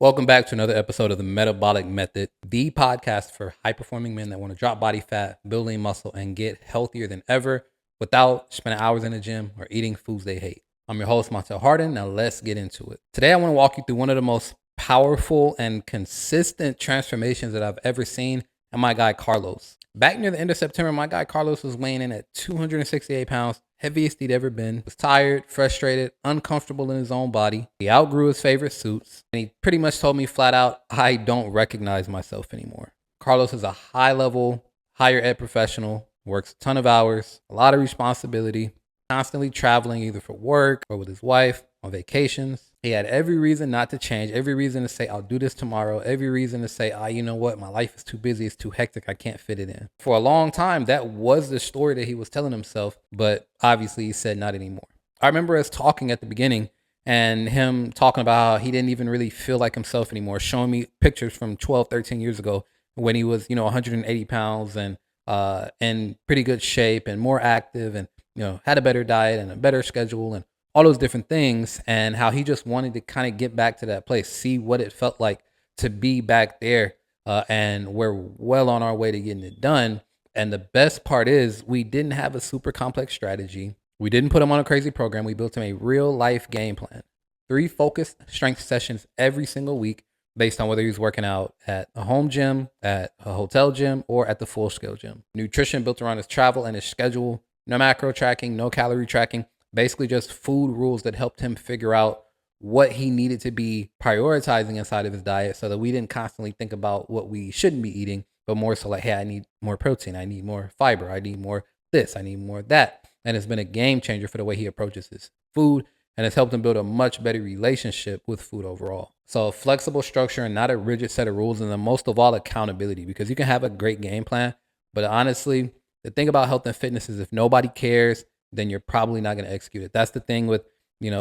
Welcome back to another episode of the Metabolic Method, the podcast for high performing men that want to drop body fat, build lean muscle, and get healthier than ever without spending hours in the gym or eating foods they hate. I'm your host, Montel Harden. Now let's get into it. Today, I want to walk you through one of the most powerful and consistent transformations that I've ever seen in my guy, Carlos. Back near the end of September, my guy Carlos was weighing in at 268 pounds, heaviest he'd ever been. Was tired, frustrated, uncomfortable in his own body. He outgrew his favorite suits, and he pretty much told me flat out, I don't recognize myself anymore. Carlos is a high level, higher ed professional, works a ton of hours, a lot of responsibility, constantly traveling either for work or with his wife on vacations. He had every reason not to change, every reason to say, I'll do this tomorrow, every reason to say, you know what, my life is too busy, it's too hectic, I can't fit it in. For a long time, that was the story that he was telling himself, but obviously he said not anymore. I remember us talking at the beginning and him talking about how he didn't even really feel like himself anymore, showing me pictures from 12, 13 years ago when he was, 180 pounds and in pretty good shape and more active and, had a better diet and a better schedule and all those different things, and how he just wanted to kind of get back to that place, see what it felt like to be back there. And we're well on our way to getting it done. And the best part is we didn't have a super complex strategy. We didn't put him on a crazy program. We built him a real life game plan. 3 focused strength sessions every single week based on whether he was working out at a home gym, at a hotel gym, or at the full scale gym. Nutrition built around his travel and his schedule. No macro tracking, no calorie tracking. Basically just food rules that helped him figure out what he needed to be prioritizing inside of his diet so that we didn't constantly think about what we shouldn't be eating, but more so like, hey, I need more protein, I need more fiber, I need more this, I need more that. And it's been a game changer for the way he approaches his food, and it's helped him build a much better relationship with food overall. So a flexible structure and not a rigid set of rules, and then most of all, accountability, because you can have a great game plan, but honestly, the thing about health and fitness is if nobody cares, then you're probably not going to execute it. That's the thing with,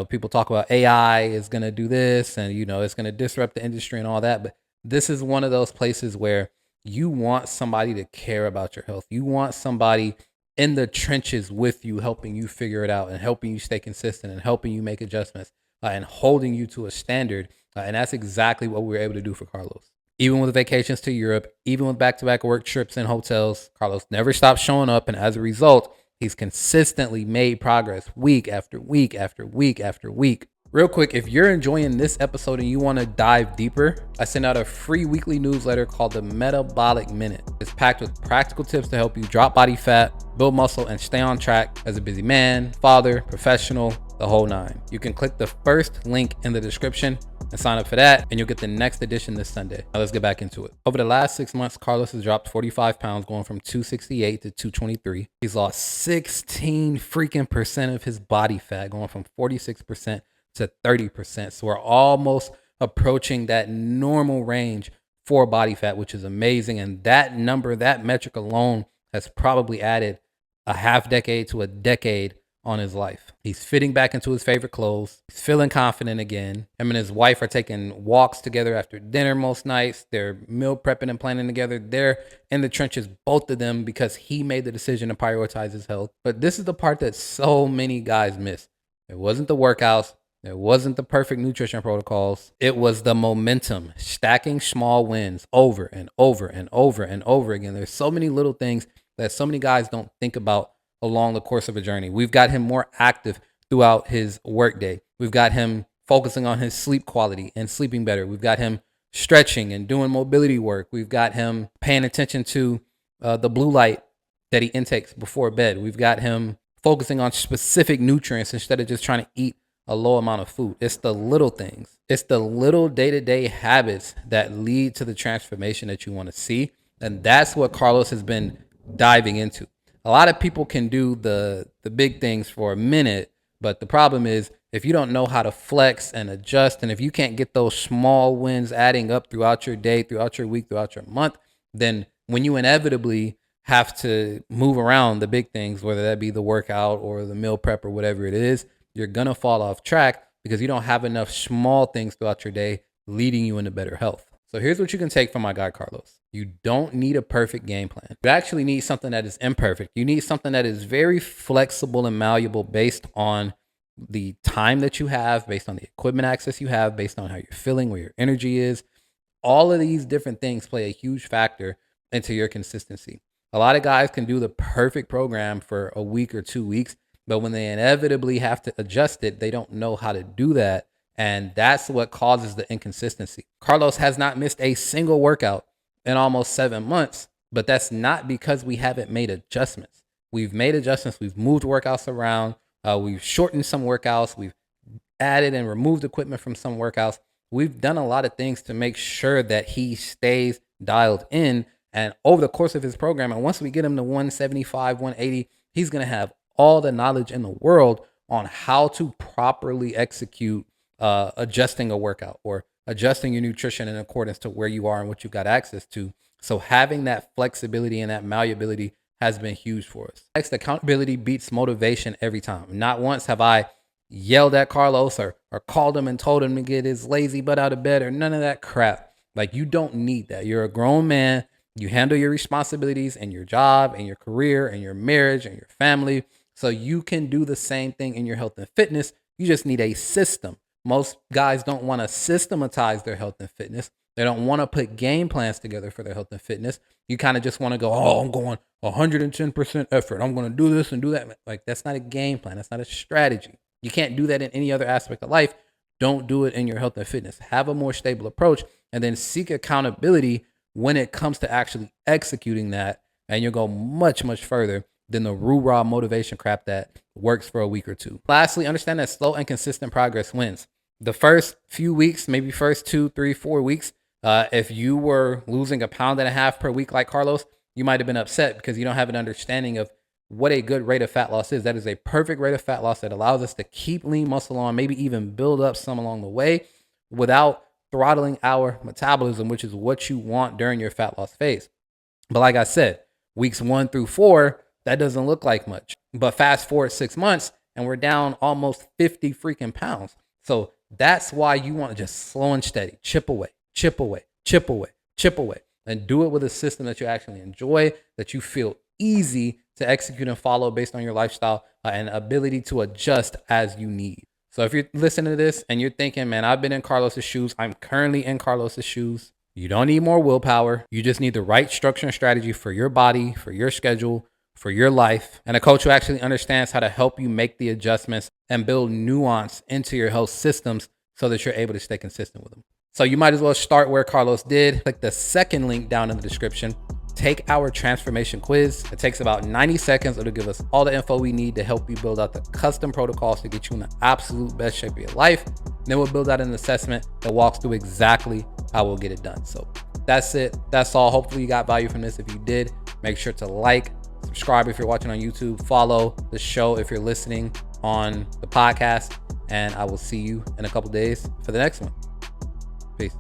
people talk about AI is going to do this and, it's going to disrupt the industry and all that. But this is one of those places where you want somebody to care about your health. You want somebody in the trenches with you, helping you figure it out and helping you stay consistent and helping you make adjustments and holding you to a standard. And that's exactly what we were able to do for Carlos. Even with vacations to Europe, even with back-to-back work trips in hotels, Carlos never stopped showing up. And as a result, he's consistently made progress week after week after week after week. Real quick, if you're enjoying this episode and you want to dive deeper, I send out a free weekly newsletter called the Metabolic Minute. It's packed with practical tips to help you drop body fat, build muscle, and stay on track as a busy man, father, professional, the whole nine. You can click the first link in the description and sign up for that, and you'll get the next edition this Sunday. Now let's get back into it. Over the last 6 months, Carlos has dropped 45 pounds, going from 268 to 223. He's lost 16 freaking percent of his body fat, going from 46% to 30%. So we're almost approaching that normal range for body fat, which is amazing. And that number, that metric alone has probably added a half decade to a decade on his life. He's fitting back into his favorite clothes. He's feeling confident again. Him and his wife are taking walks together after dinner most nights. They're meal prepping and planning together. They're in the trenches, both of them, because he made the decision to prioritize his health. But this is the part that so many guys miss. It wasn't the workouts. It wasn't the perfect nutrition protocols. It was the momentum, stacking small wins over and over and over and over again. There's so many little things that so many guys don't think about along the course of a journey. We've got him more active throughout his workday. We've got him focusing on his sleep quality and sleeping better. We've got him stretching and doing mobility work. We've got him paying attention to the blue light that he intakes before bed. We've got him focusing on specific nutrients instead of just trying to eat a low amount of food. It's the little things. It's the little day-to-day habits that lead to the transformation that you want to see. And that's what Carlos has been diving into. A lot of people can do the big things for a minute, but the problem is if you don't know how to flex and adjust, and if you can't get those small wins adding up throughout your day, throughout your week, throughout your month, then when you inevitably have to move around the big things, whether that be the workout or the meal prep or whatever it is, you're going to fall off track because you don't have enough small things throughout your day leading you into better health. So here's what you can take from my guy, Carlos. You don't need a perfect game plan. You actually need something that is imperfect. You need something that is very flexible and malleable based on the time that you have, based on the equipment access you have, based on how you're feeling, where your energy is. All of these different things play a huge factor into your consistency. A lot of guys can do the perfect program for a week or 2 weeks, but when they inevitably have to adjust it, they don't know how to do that. And that's what causes the inconsistency. Carlos has not missed a single workout in almost 7 months, but that's not because we haven't made adjustments. We've made adjustments. We've moved workouts around. We've shortened some workouts. We've added and removed equipment from some workouts. We've done a lot of things to make sure that he stays dialed in. And over the course of his program, and once we get him to 175, 180, he's going to have all the knowledge in the world on how to properly execute adjusting a workout or adjusting your nutrition in accordance to where you are and what you've got access to. So having that flexibility and that malleability has been huge for us. Next, accountability beats motivation every time. Not once have I yelled at Carlos or called him and told him to get his lazy butt out of bed or none of that crap. Like, you don't need that. You're a grown man. You handle your responsibilities and your job and your career and your marriage and your family. So you can do the same thing in your health and fitness. You just need a system. Most guys don't want to systematize their health and fitness. They don't want to put game plans together for their health and fitness. You kind of just want to go, oh, I'm going 110% effort. I'm going to do this and do that. Like, that's not a game plan. That's not a strategy. You can't do that in any other aspect of life. Don't do it in your health and fitness. Have a more stable approach and then seek accountability when it comes to actually executing that. And you'll go much, much further than the rah motivation crap that works for a week or two. Lastly, understand that slow and consistent progress wins. The first few weeks, maybe first 2, 3, 4 weeks, if you were losing 1.5 pounds per week like Carlos, you might have been upset because you don't have an understanding of what a good rate of fat loss is. That is a perfect rate of fat loss that allows us to keep lean muscle on, maybe even build up some along the way without throttling our metabolism, which is what you want during your fat loss phase. But like I said, weeks 1 through 4, that doesn't look like much. But fast forward 6 months and we're down almost 50 freaking pounds. So that's why you want to just slow and steady, chip away, chip away, chip away, chip away, and do it with a system that you actually enjoy, that you feel easy to execute and follow based on your lifestyle and ability to adjust as you need. So if you're listening to this and you're thinking, man, I've been in Carlos's shoes, I'm currently in Carlos's shoes, you don't need more willpower. You just need the right structure and strategy for your body, for your schedule, for your life, and a coach who actually understands how to help you make the adjustments and build nuance into your health systems so that you're able to stay consistent with them. So you might as well start where Carlos did. Click the second link down in the description. Take our transformation quiz. It takes about 90 seconds. It'll give us all the info we need to help you build out the custom protocols to get you in the absolute best shape of your life. Then we'll build out an assessment that walks through exactly how we'll get it done. So that's it. That's all. Hopefully you got value from this. If you did, make sure to like, subscribe if you're watching on YouTube, follow the show if you're listening on the podcast, and I will see you in a couple days for the next one. Peace.